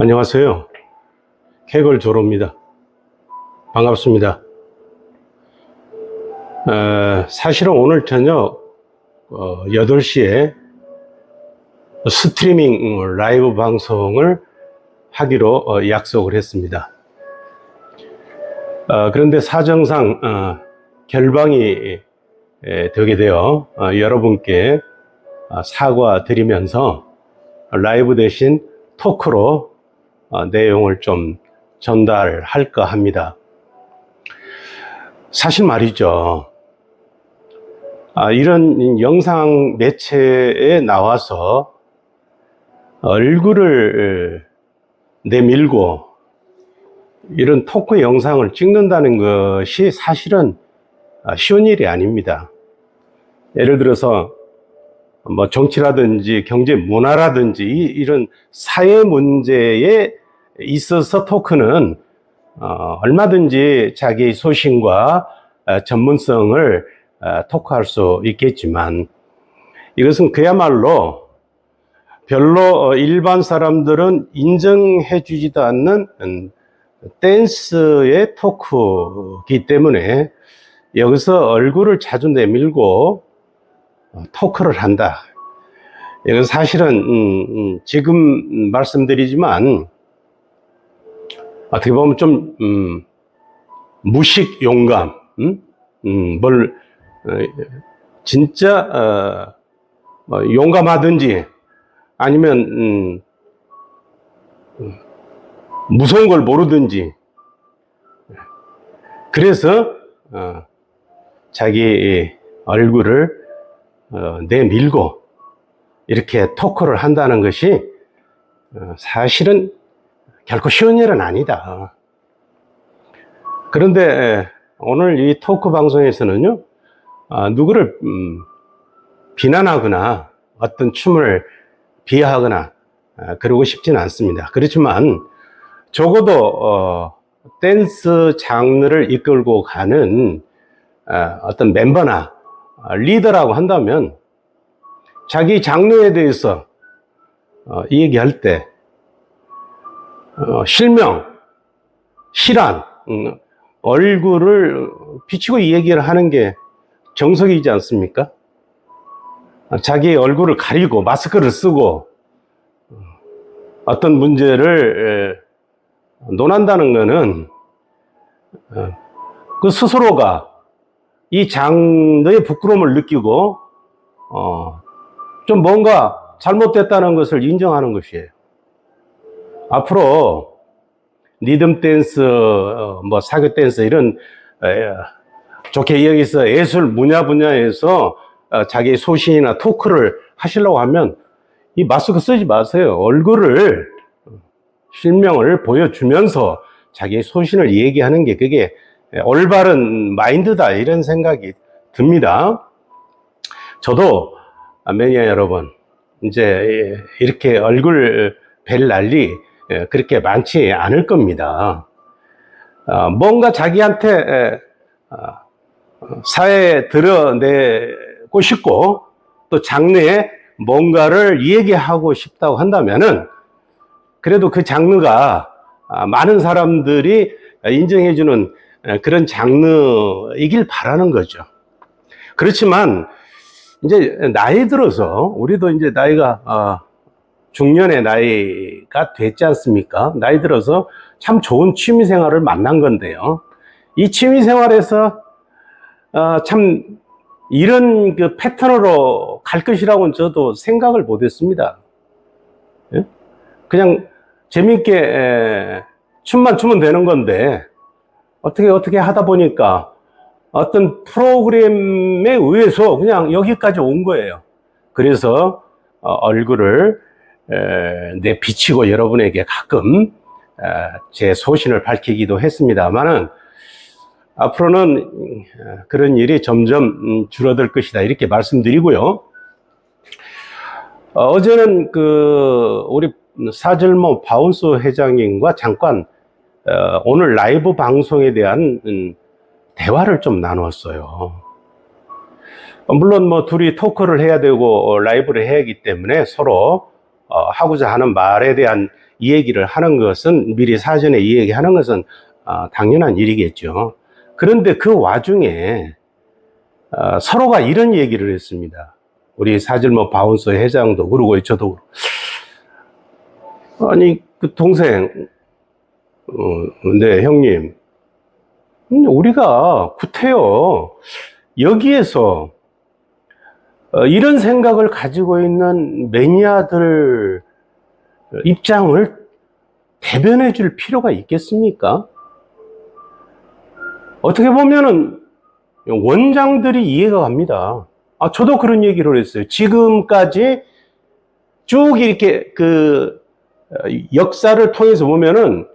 안녕하세요. 캐걸 조로입니다. 반갑습니다. 사실은 오늘 저녁 8시에 스트리밍 라이브 방송을 하기로 약속을 했습니다. 그런데 사정상 결방이 되게 되어 여러분께 사과드리면서 라이브 대신 토크로 내용을 좀 전달할까 합니다. 사실 말이죠. 이런 영상 매체에 나와서 얼굴을 내밀고 이런 토크 영상을 찍는다는 것이 사실은 쉬운 일이 아닙니다. 예를 들어서 뭐 정치라든지 경제 문화라든지 이런 사회 문제에 있어서 토크는 얼마든지 자기 소신과 전문성을 토크할 수 있겠지만 이것은 그야말로 별로 일반 사람들은 인정해 주지도 않는 댄스의 토크이기 때문에 여기서 얼굴을 자주 내밀고 토크를 한다. 이건 사실은 지금 말씀드리지만 어떻게 보면 좀 무식 용감, 진짜 용감하든지 아니면 무서운 걸 모르든지 그래서 자기 얼굴을 내밀고 이렇게 토크를 한다는 것이 사실은 결코 쉬운 일은 아니다. 그런데 오늘 이 토크 방송에서는요, 누구를 비난하거나 어떤 춤을 비하하거나 그러고 싶지는 않습니다. 그렇지만 적어도 댄스 장르를 이끌고 가는 어떤 멤버나 리더라고 한다면 자기 장르에 대해서 얘기할 때 실명, 실안, 얼굴을 비추고 얘기를 하는 게 정석이지 않습니까? 자기 얼굴을 가리고 마스크를 쓰고 어떤 문제를 논한다는 것은 그 스스로가 이 장르의 부끄러움을 느끼고 좀 뭔가 잘못됐다는 것을 인정하는 것이에요. 앞으로 리듬 댄스, 뭐 사교 댄스 이런 좋게 여기서 예술 분야에서 자기 소신이나 토크를 하시려고 하면 이 마스크 쓰지 마세요. 얼굴을 실명을 보여주면서 자기 소신을 얘기하는 게 그게 올바른 마인드다 이런 생각이 듭니다. 저도 매니아 여러분 이제 이렇게 얼굴 뵐 날이 그렇게 많지 않을 겁니다. 뭔가 자기한테 사회에 드러내고 싶고 또 장르에 뭔가를 얘기하고 싶다고 한다면은 그래도 그 장르가 많은 사람들이 인정해주는 그런 장르이길 바라는 거죠. 그렇지만 이제 나이 들어서 우리도 이제 나이가 중년의 나이가 됐지 않습니까? 나이 들어서 참 좋은 취미 생활을 만난 건데요. 이 취미 생활에서 참 이런 그 패턴으로 갈 것이라고는 저도 생각을 못 했습니다. 예? 그냥 재밌게 춤만 추면 되는 건데 어떻게 하다 보니까 어떤 프로그램에 의해서 그냥 여기까지 온 거예요. 그래서 얼굴을 내비치고 여러분에게 가끔 제 소신을 밝히기도 했습니다만은 앞으로는 그런 일이 점점 줄어들 것이다 이렇게 말씀드리고요. 어제는 우리 사절모 바운스 회장님과 잠깐 오늘 라이브 방송에 대한 대화를 좀 나눴어요. 물론 뭐 둘이 토크를 해야 되고 라이브를 해야 하기 때문에 서로 하고자 하는 말에 대한 이 얘기를 하는 것은, 미리 사전에 이 얘기하는 것은 당연한 일이겠죠. 그런데 그 와중에 서로가 이런 얘기를 했습니다. 우리 사질모 바운서 회장도 그러고 저도 그러고. 아니 그 동생, 네 형님, 우리가 구태여 여기에서 이런 생각을 가지고 있는 매니아들 입장을 대변해 줄 필요가 있겠습니까? 어떻게 보면은 원장들이 이해가 갑니다. 저도 그런 얘기를 했어요. 지금까지 쭉 이렇게 그 역사를 통해서 보면은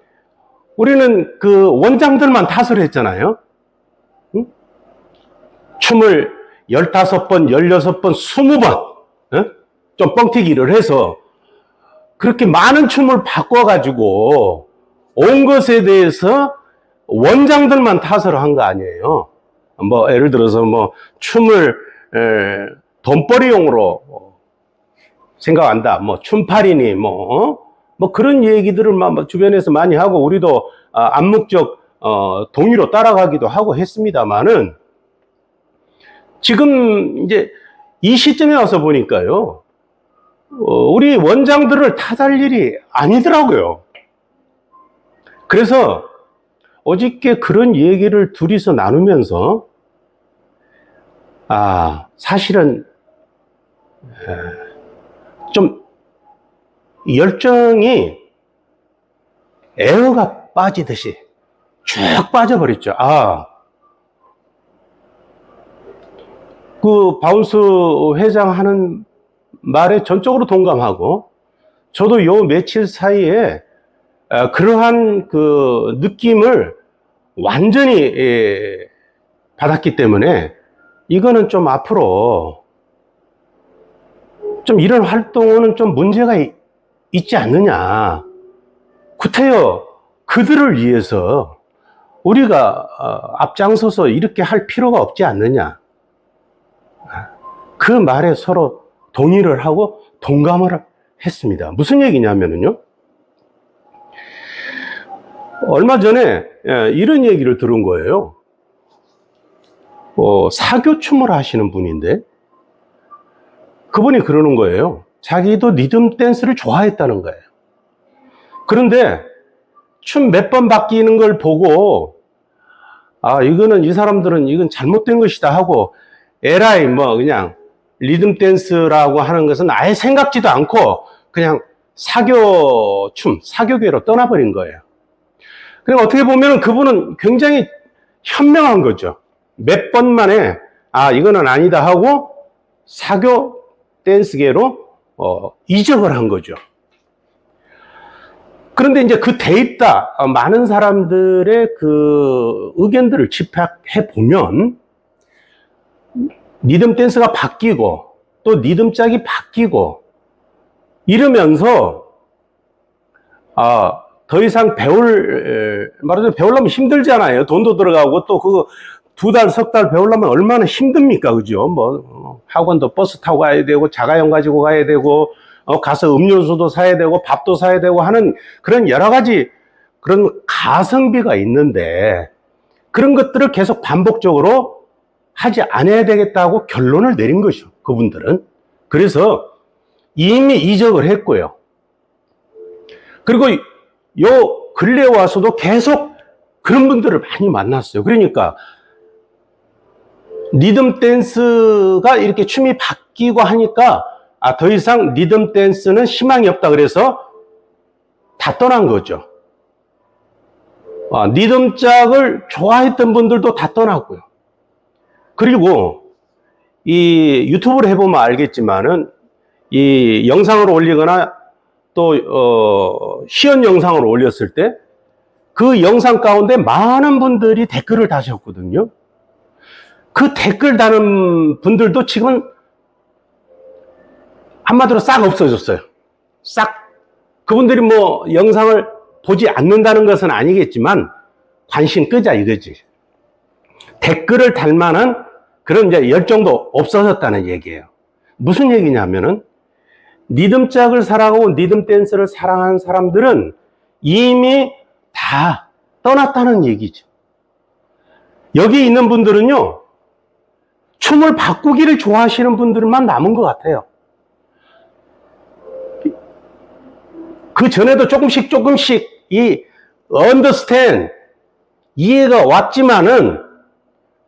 우리는 그 원장들만 탓을 했잖아요. 응? 춤을 15번, 16번, 20번 좀 뻥튀기를 해서 그렇게 많은 춤을 바꿔가지고 온 것에 대해서 원장들만 탓을 한 거 아니에요. 뭐 예를 들어서 뭐 춤을 돈벌이용으로 생각한다. 뭐 춤팔이니 뭐 그런 얘기들을 막 주변에서 많이 하고 우리도 암묵적 동의로 따라가기도 하고 했습니다만은 지금 이제 이 시점에 와서 보니까요, 우리 원장들을 탓할 일이 아니더라고요. 그래서 어저께 그런 얘기를 둘이서 나누면서 사실은 좀 열정이 에어가 빠지듯이 쭉 빠져버렸죠. 그 바운스 회장 하는 말에 전적으로 동감하고, 저도 요 며칠 사이에 그러한 그 느낌을 완전히 받았기 때문에 이거는 좀 앞으로 좀 이런 활동은 좀 문제가 있지 않느냐. 구태여 그들을 위해서 우리가 앞장서서 이렇게 할 필요가 없지 않느냐. 그 말에 서로 동의를 하고 동감을 했습니다. 무슨 얘기냐면요, 얼마 전에 이런 얘기를 들은 거예요. 사교춤을 하시는 분인데 그분이 그러는 거예요. 자기도 리듬 댄스를 좋아했다는 거예요. 그런데 춤 몇 번 바뀌는 걸 보고 이거는 이 사람들은 이건 잘못된 것이다 하고 에라이 뭐 그냥 리듬 댄스라고 하는 것은 아예 생각지도 않고 그냥 사교춤, 사교계로 떠나버린 거예요. 그러니까 어떻게 보면 그분은 굉장히 현명한 거죠. 몇 번 만에 이거는 아니다 하고 사교 댄스계로 이적을 한 거죠. 그런데 이제 그 대입다 많은 사람들의 그 의견들을 집합해 보면 리듬 댄스가 바뀌고 또 리듬 짝이 바뀌고 이러면서 더 이상 말하자면 배우려면 힘들잖아요. 돈도 들어가고 또 그거 2달, 석 달 배우려면 얼마나 힘듭니까? 그죠? 뭐 학원도 버스 타고 가야 되고 자가용 가지고 가야 되고 가서 음료수도 사야 되고 밥도 사야 되고 하는 그런 여러 가지 그런 가성비가 있는데 그런 것들을 계속 반복적으로 하지 않아야 되겠다고 결론을 내린 것이죠. 그분들은. 그래서 이미 이적을 했고요. 그리고 요 근래에 와서도 계속 그런 분들을 많이 만났어요. 그러니까 리듬 댄스가 이렇게 춤이 바뀌고 하니까 더 이상 리듬 댄스는 희망이 없다 그래서 다 떠난 거죠. 리듬 짝을 좋아했던 분들도 다 떠났고요. 그리고 이 유튜브를 해보면 알겠지만은 이 영상을 올리거나 또 시연 영상을 올렸을 때 그 영상 가운데 많은 분들이 댓글을 다셨거든요. 그 댓글 다는 분들도 지금은 한마디로 싹 없어졌어요. 싹. 그분들이 뭐 영상을 보지 않는다는 것은 아니겠지만 관심 끄자 이거지. 댓글을 달 만한 그런 이제 열정도 없어졌다는 얘기예요. 무슨 얘기냐면은 리듬짝을 사랑하고 리듬 댄스를 사랑하는 사람들은 이미 다 떠났다는 얘기죠. 여기 있는 분들은요, 춤을 바꾸기를 좋아하시는 분들만 남은 것 같아요. 그 전에도 조금씩 이 understand, 이해가 왔지만은,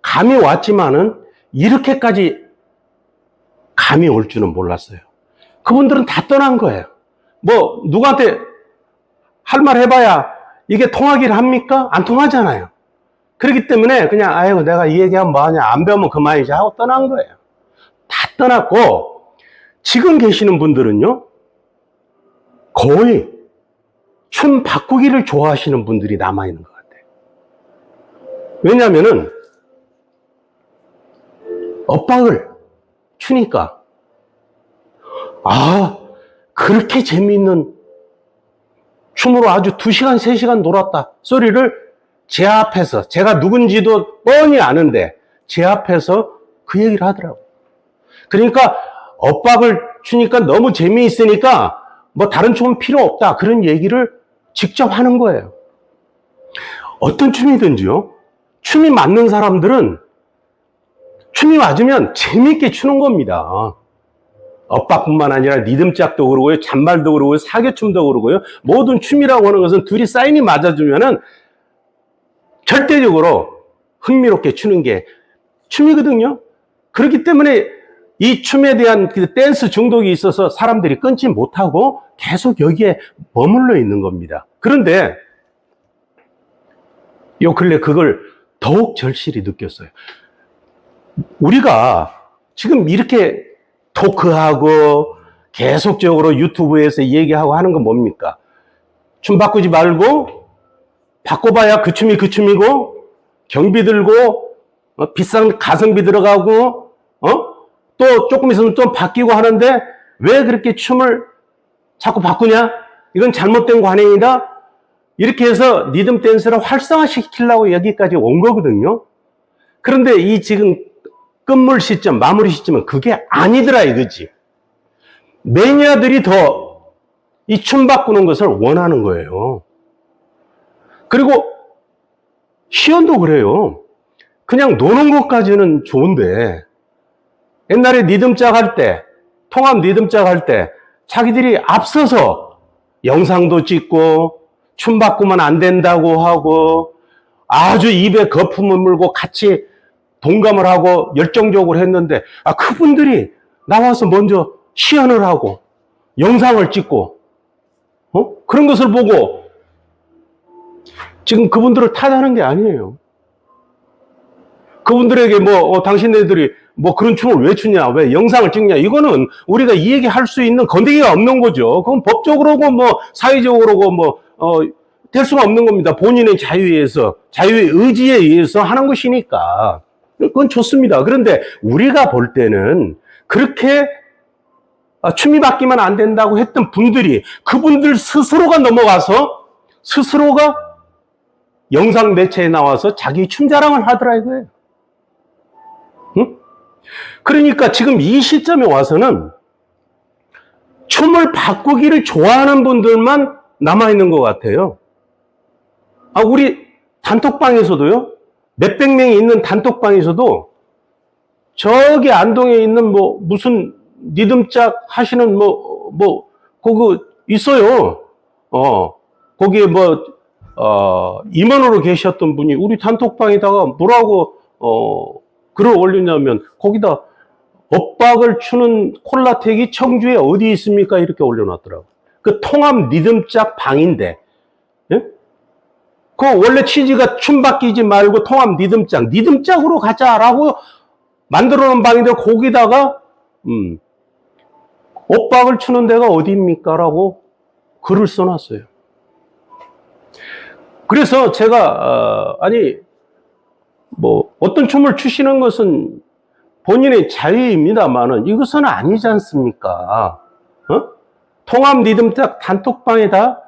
감이 왔지만은, 이렇게까지 감이 올 줄은 몰랐어요. 그분들은 다 떠난 거예요. 뭐 누구한테 할 말 해봐야 이게 통하기를 합니까? 안 통하잖아요. 그렇기 때문에 그냥 아이고 내가 이 얘기하면 뭐하냐, 안 배우면 그만이지 하고 떠난 거예요. 다 떠났고 지금 계시는 분들은요, 거의 춤 바꾸기를 좋아하시는 분들이 남아있는 것 같아요. 왜냐하면은 엇박을 추니까 그렇게 재미있는 춤으로 아주 2시간, 3시간 놀았다 소리를 제 앞에서, 제가 누군지도 뻔히 아는데 제 앞에서 그 얘기를 하더라고요. 그러니까 엇박을 추니까 너무 재미있으니까 뭐 다른 춤은 필요 없다, 그런 얘기를 직접 하는 거예요. 어떤 춤이든지요, 춤이 맞는 사람들은 춤이 맞으면 재미있게 추는 겁니다. 엇박뿐만 아니라 리듬짝도 그러고요, 잔발도 그러고요, 사교춤도 그러고요. 모든 춤이라고 하는 것은 둘이 사인이 맞아주면은 절대적으로 흥미롭게 추는 게 춤이거든요. 그렇기 때문에 이 춤에 대한 그 댄스 중독이 있어서 사람들이 끊지 못하고 계속 여기에 머물러 있는 겁니다. 그런데 요 근래 그걸 더욱 절실히 느꼈어요. 우리가 지금 이렇게 토크하고 계속적으로 유튜브에서 얘기하고 하는 건 뭡니까? 춤 바꾸지 말고, 바꿔봐야 그 춤이 그 춤이고, 경비 들고, 비싼 가성비 들어가고, 또 조금 있으면 좀 바뀌고 하는데 왜 그렇게 춤을 자꾸 바꾸냐? 이건 잘못된 관행이다. 이렇게 해서 리듬 댄스를 활성화시키려고 여기까지 온 거거든요. 그런데 이 지금 끝물 시점, 마무리 시점은 그게 아니더라 이거지. 매니아들이 더 이 춤 바꾸는 것을 원하는 거예요. 그리고 시연도 그래요. 그냥 노는 것까지는 좋은데 옛날에 리듬짝 할 때, 통합 리듬짝 할 때 자기들이 앞서서 영상도 찍고 춤 바꾸면 안 된다고 하고 아주 입에 거품을 물고 같이 동감을 하고 열정적으로 했는데, 그분들이 나와서 먼저 시연을 하고 영상을 찍고 그런 것을 보고 지금 그분들을 탓하는 게 아니에요. 그분들에게 당신네들이 그런 춤을 왜 추냐, 왜 영상을 찍냐, 이거는 우리가 이 얘기 할 수 있는 건데기가 없는 거죠. 그건 법적으로고 사회적으로고 될 수가 없는 겁니다. 본인의 자유에 의해서, 자유의 의지에 의해서 하는 것이니까. 그건 좋습니다. 그런데 우리가 볼 때는 그렇게 춤이 바뀌면 안 된다고 했던 분들이, 그분들 스스로가 넘어가서 스스로가 영상 매체에 나와서 자기 춤 자랑을 하더라 이거예요. 응? 그러니까 지금 이 시점에 와서는 춤을 바꾸기를 좋아하는 분들만 남아있는 것 같아요. 우리 단톡방에서도요, 몇백 명이 있는 단톡방에서도 저기 안동에 있는 무슨 리듬짝 하시는 그거 있어요. 거기에 임원으로 계셨던 분이 우리 단톡방에다가 뭐라고 글을 올렸냐면, 거기다 엇박을 추는 콜라텍이 청주에 어디 있습니까? 이렇게 올려놨더라고. 그 통합 리듬짝 방인데, 예? 그 원래 취지가 춤 바뀌지 말고 통합 리듬짝으로 가자라고 만들어 놓은 방인데, 거기다가 엇박을 추는 데가 어디입니까? 라고 글을 써놨어요. 그래서 제가 어떤 춤을 추시는 것은 본인의 자유입니다만은 이것은 아니지 않습니까? 통합 리듬짝 단톡방에다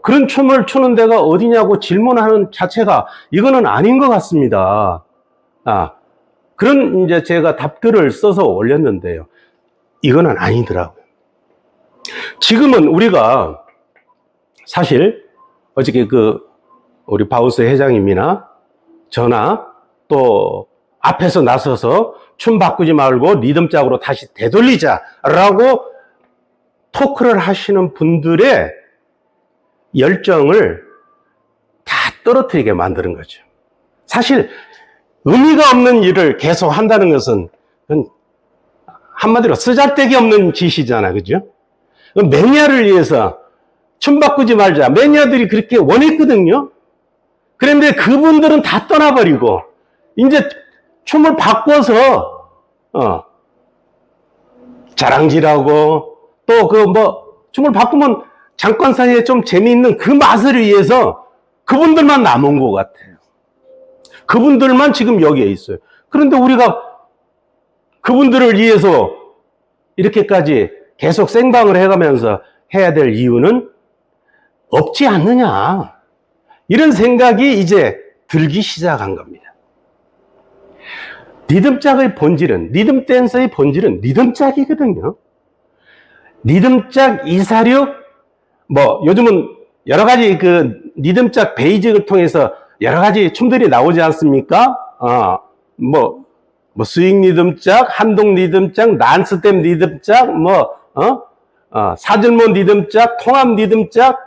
그런 춤을 추는 데가 어디냐고 질문하는 자체가 이거는 아닌 것 같습니다. 그런 이제 제가 답글을 써서 올렸는데요. 이거는 아니더라고요. 지금은 우리가 사실 어저께 우리 바우스 회장님이나 저나 또 앞에서 나서서 춤 바꾸지 말고 리듬짝으로 다시 되돌리자라고 토크를 하시는 분들의 열정을 다 떨어뜨리게 만드는 거죠. 사실 의미가 없는 일을 계속 한다는 것은 한마디로 쓰잘데기 없는 짓이잖아, 그죠? 매니아를 위해서 춤 바꾸지 말자. 매니아들이 그렇게 원했거든요. 그런데 그분들은 다 떠나버리고 이제 춤을 바꿔서 자랑질하고 또 춤을 바꾸면 잠깐 사이에 좀 재미있는 그 맛을 위해서 그분들만 남은 것 같아요. 그분들만 지금 여기에 있어요. 그런데 우리가 그분들을 위해서 이렇게까지 계속 생방을 해가면서 해야 될 이유는 없지 않느냐, 이런 생각이 이제 들기 시작한 겁니다. 리듬짝의 본질은, 리듬 댄서의 본질은 리듬짝이거든요. 리듬짝 246, 요즘은 여러 가지 리듬짝 베이직을 통해서 여러 가지 춤들이 나오지 않습니까? 스윙 리듬짝, 한동 리듬짝, 난스텝 리듬짝, 사절모 리듬짝, 통합 리듬짝,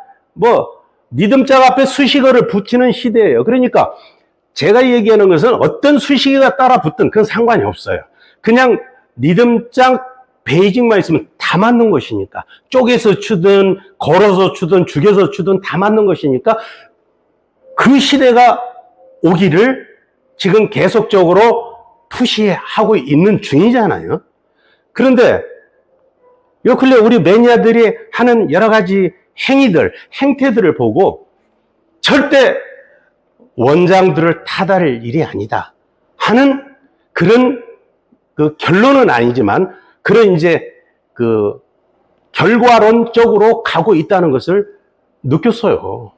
리듬짝 앞에 수식어를 붙이는 시대예요. 그러니까 제가 얘기하는 것은 어떤 수식어가 따라 붙든 그건 상관이 없어요. 그냥 리듬짝 베이직만 있으면 다 맞는 것이니까, 쪼개서 추든 걸어서 추든 죽여서 추든 다 맞는 것이니까 그 시대가 오기를 지금 계속적으로 푸시하고 있는 중이잖아요. 그런데 요 근래 우리 매니아들이 하는 여러 가지 행위들, 행태들을 보고 절대 원장들을 탓할 일이 아니다 하는 그런 결론은 아니지만 그런 이제 결과론적으로 가고 있다는 것을 느꼈어요.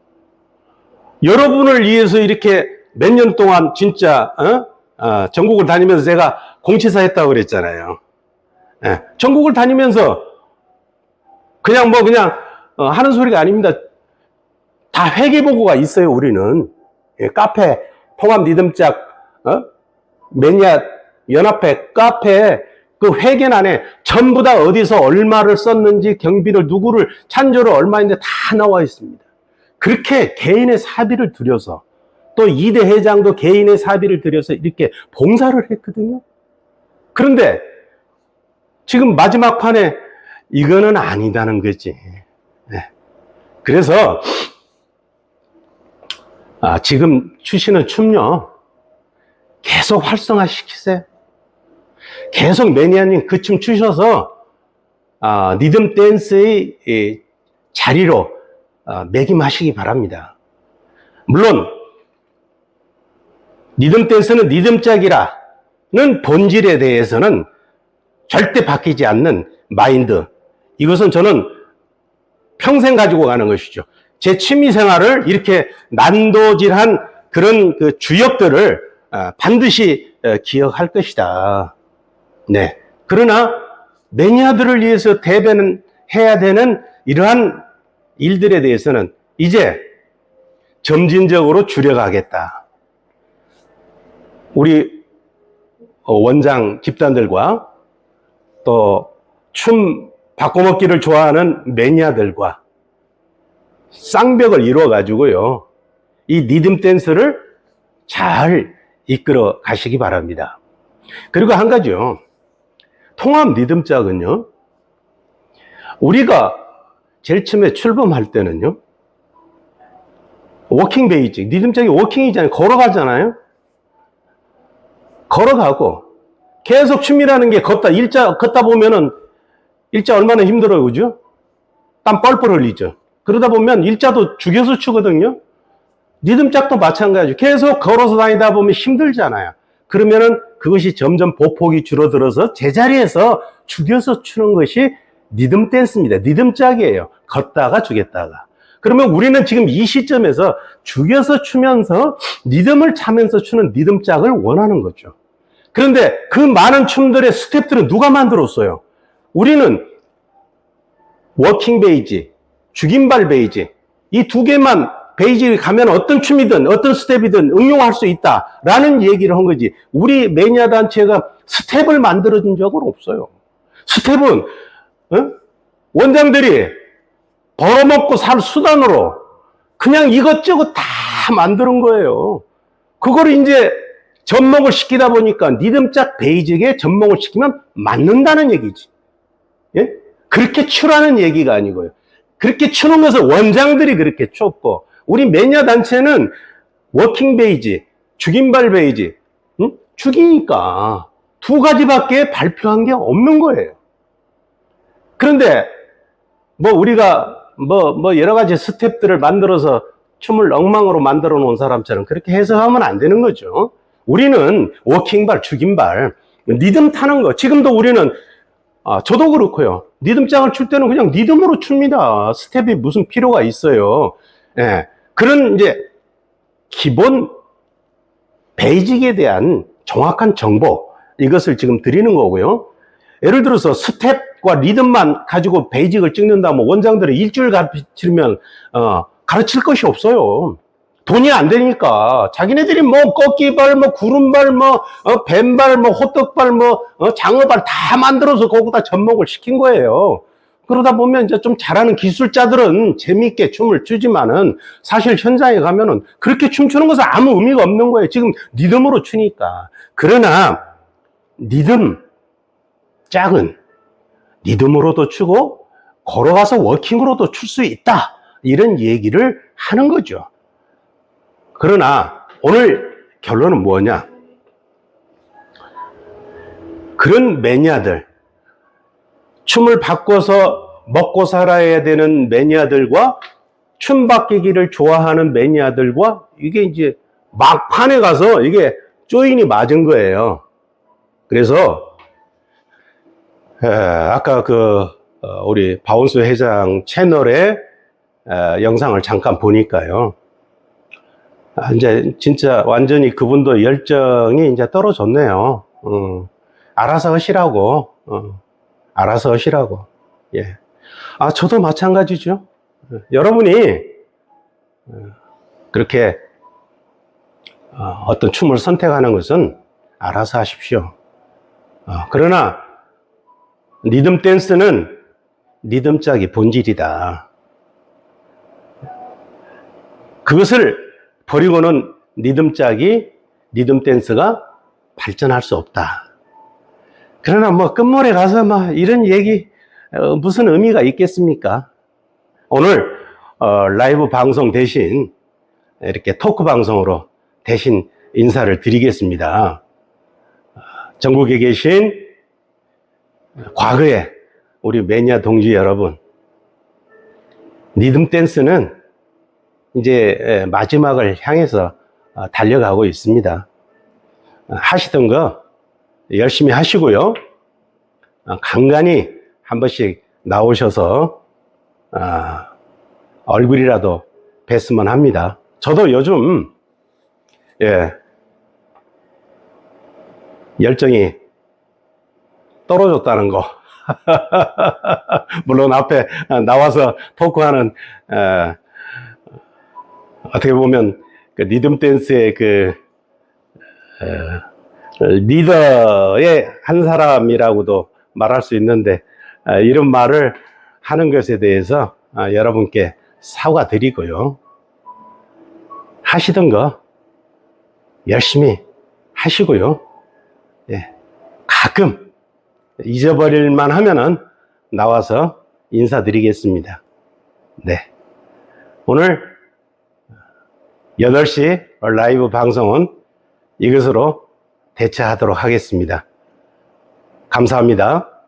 여러분을 위해서 이렇게 몇 년 동안 진짜 전국을 다니면서 제가 공치사 했다고 그랬잖아요. 전국을 다니면서 그냥 하는 소리가 아닙니다. 다 회계보고가 있어요, 우리는. 카페, 통합 리듬짝, 매니아 연합회 카페 그 회계란에 전부 다 어디서 얼마를 썼는지, 경비를 누구를 찬조를 얼마인데 다 나와 있습니다. 그렇게 개인의 사비를 들여서, 또 이대 회장도 개인의 사비를 들여서 이렇게 봉사를 했거든요. 그런데 지금 마지막 판에 이거는 아니다는 거지. 그래서 지금 추시는 춤요, 계속 활성화시키세요. 계속 매니아님 그 춤 추셔서 리듬 댄스의 자리로 매김하시기 바랍니다. 물론 리듬 댄스는 리듬짝이라는 본질에 대해서는 절대 바뀌지 않는 마인드, 이것은 저는 평생 가지고 가는 것이죠. 제 취미생활을 이렇게 난도질한 그런 주역들을 반드시 기억할 것이다. 네. 그러나 매니아들을 위해서 대변은 해야 되는 이러한 일들에 대해서는 이제 점진적으로 줄여가겠다. 우리 원장 집단들과 또 춤 바꿔먹기를 좋아하는 매니아들과 쌍벽을 이루어가지고요, 이 리듬 댄스를 잘 이끌어 가시기 바랍니다. 그리고 한 가지요, 통합 리듬짝은요, 우리가 제일 처음에 출범할 때는요, 워킹 베이직, 리듬짝이 워킹이잖아요. 걸어가잖아요. 걸어가고 계속 춤이라는 게 걷다 보면은 일자 얼마나 힘들어요, 그죠? 땀 뻘뻘 흘리죠. 그러다 보면 일자도 죽여서 추거든요. 리듬짝도 마찬가지죠. 계속 걸어서 다니다 보면 힘들잖아요. 그러면은 그것이 점점 보폭이 줄어들어서 제자리에서 죽여서 추는 것이 리듬 댄스입니다. 리듬짝이에요. 걷다가 죽였다가. 그러면 우리는 지금 이 시점에서 죽여서 추면서 리듬을 차면서 추는 리듬짝을 원하는 거죠. 그런데 그 많은 춤들의 스텝들은 누가 만들었어요? 우리는 워킹 베이지, 죽임발 베이지, 이 두 개만 베이직을 가면 어떤 춤이든 어떤 스텝이든 응용할 수 있다라는 얘기를 한 거지. 우리 매니아 단체가 스텝을 만들어준 적은 없어요. 스텝은 원장들이 벌어먹고 살 수단으로 그냥 이것저것 다 만드는 거예요. 그걸 이제 접목을 시키다 보니까 리듬짝 베이직에 접목을 시키면 맞는다는 얘기지. 예? 그렇게 추라는 얘기가 아니고요. 그렇게 추는 것을 원장들이 그렇게 췄고, 우리 매니아 단체는 워킹 베이지, 죽임발 베이지, 죽이니까 두 가지밖에 발표한 게 없는 거예요. 그런데 뭐 우리가 뭐 여러 가지 스텝들을 만들어서 춤을 엉망으로 만들어 놓은 사람처럼 그렇게 해석하면 안 되는 거죠. 우리는 워킹발, 죽임발, 리듬 타는 거. 지금도 우리는 저도 그렇고요. 리듬장을 출 때는 그냥 리듬으로 춥니다. 스텝이 무슨 필요가 있어요. 예. 그런 이제 기본 베이직에 대한 정확한 정보, 이것을 지금 드리는 거고요. 예를 들어서 스텝과 리듬만 가지고 베이직을 찍는다면 원장들이 일주일 가르치면 가르칠 것이 없어요. 돈이 안 되니까 자기네들이 뭐 꺾기발, 뭐 구름발, 뭐 뱀발, 뭐 호떡발, 뭐 장어발 다 만들어서 거기다 접목을 시킨 거예요. 그러다 보면 이제 좀 잘하는 기술자들은 재미있게 춤을 추지만은 사실 현장에 가면은 그렇게 춤추는 것은 아무 의미가 없는 거예요. 지금 리듬으로 추니까. 그러나 리듬 짝은 리듬으로도 추고 걸어가서 워킹으로도 출 수 있다, 이런 얘기를 하는 거죠. 그러나 오늘 결론은 뭐냐? 그런 매니아들, 춤을 바꿔서 먹고 살아야 되는 매니아들과 춤 바뀌기를 좋아하는 매니아들과 이게 이제 막판에 가서 이게 조인이 맞은 거예요. 그래서 아까 우리 박원순 회장 채널에 영상을 잠깐 보니까요. 이제 진짜 완전히 그분도 열정이 이제 떨어졌네요. 알아서 하시라고. 알아서 하시라고. 예. 저도 마찬가지죠. 여러분이 그렇게 어떤 춤을 선택하는 것은 알아서 하십시오. 그러나 리듬 댄스는 리듬짝이 본질이다. 그것을 버리고는 리듬 댄스가 발전할 수 없다. 그러나 뭐 끝물에 가서 막 이런 얘기 무슨 의미가 있겠습니까? 오늘 라이브 방송 대신 이렇게 토크 방송으로 대신 인사를 드리겠습니다. 전국에 계신 과거에 우리 매니아 동지 여러분, 리듬 댄스는 이제 마지막을 향해서 달려가고 있습니다. 하시던 거 열심히 하시고요. 간간히 한 번씩 나오셔서 얼굴이라도 뵀으면 합니다. 저도 요즘 열정이 떨어졌다는 거 물론 앞에 나와서 토크하는 어떻게 보면 그 리듬 댄스의 그 리더의 한 사람이라고도 말할 수 있는데 이런 말을 하는 것에 대해서 여러분께 사과드리고요. 하시던 거 열심히 하시고요. 가끔 잊어버릴만 하면은 나와서 인사드리겠습니다. 네. 오늘 8시 라이브 방송은 이것으로 대체하도록 하겠습니다. 감사합니다.